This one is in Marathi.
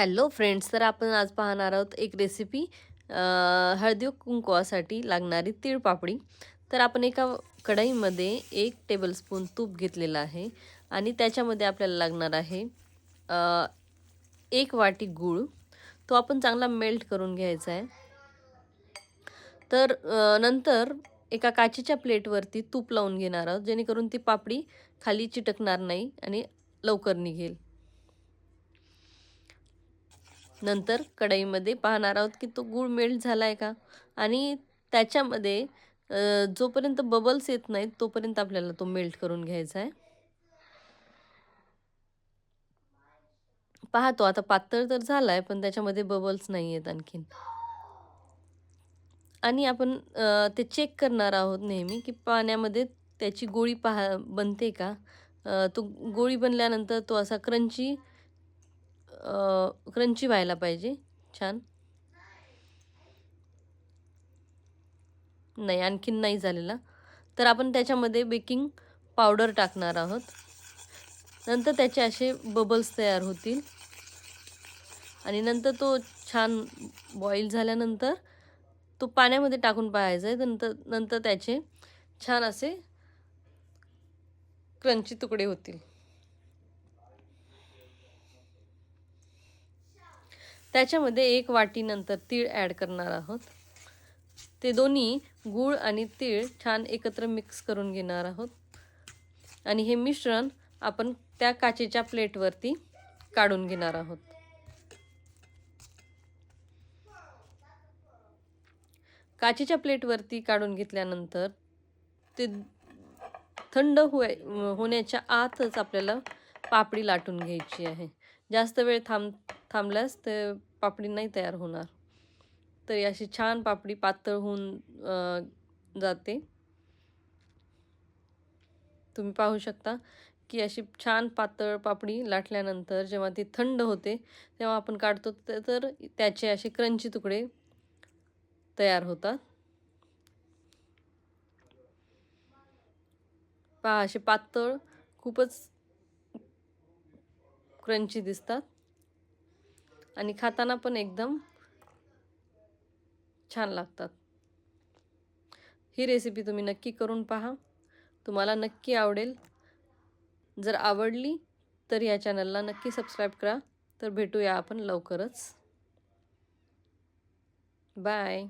हॅलो फ्रेंड्स, तर आपण आज पाहणार आहोत एक रेसिपी हळदी कुंकवासाठी लागणारी तिळपापडी. तर आपण एका कढईमध्ये 1 टेबलस्पून तूप घेतलेलं आहे आणि त्याच्यामध्ये आपल्याला लागणार आहे 1 वाटी गूळ. तो आपण चांगला मेल्ट करून घ्यायचा आहे. तर नंतर एका काचेच्या प्लेटवरती तूप लावून घेणार आहोत, जेणेकरून ती पापडी खाली चिटकणार नाही आणि लवकर निघेल. नंतर कढईमध्ये पाहणार आहोत की तो गूळ मेल्ट झाला आहे का, आणि त्याच्यामध्ये जोपर्यंत बबल्स येत नाहीत तोपर्यंत आपल्याला तो मेल्ट करून घ्यायचा आहे. पाहतो आता पातळ तर झाला आहे, पण त्याच्यामध्ये बबल्स नाही आहेत आणखीन. आणि आपण ते चेक करणार आहोत नेहमी की पाण्यामध्ये त्याची गोळी बनते का. तो गोळी बनल्यानंतर तो असा क्रंची व्हायला पाहिजे छान. नाही, आणखीन नाही झालेला. तर आपण त्याच्यामध्ये बेकिंग पावडर टाकणार आहोत. नंतर त्याचे असे बबल्स तयार होतील आणि नंतर तो छान बॉईल झाल्यानंतर तो पाण्यामध्ये टाकून पाहायचा आहे. नंतर नंतर त्याचे छान असे क्रंची तुकडे होतील. त्याच्यामध्ये 1 वाटी नंतर तीळ ॲड करणार आहोत. ते दोन्ही गूळ आणि तीळ छान एकत्र मिक्स करून घेणार आहोत आणि हे मिश्रण आपण त्या काचेच्या प्लेटवरती काढून घेणार आहोत. काचेच्या प्लेटवरती काढून घेतल्यानंतर ते थंड होण्याच्या आतच आपल्याला पापडी लाटून घ्यायची आहे. जास्त वेळ थांबल्यास ते पापडी नाही तयार होणार. तर अशी छान पापडी पातळ होऊन जाते. तुम्ही पाहू शकता की अशी छान पातळ पापडी लाटल्यानंतर जेव्हा ती थंड होते तेव्हा आपण काढतो तर त्याचे असे क्रंची तुकडे तयार होतात. पहा, असे पातळ खूपच क्रंची दिसतात आणि खाताना पण एकदम छान लागतात. ही रेसिपी तुम्ही नक्की करून पहा, तुम्हाला नक्की आवडेल. जर आवडली तर या चॅनलला नक्की सबस्क्राईब करा. तर भेटूया आपण लवकरच. बाय.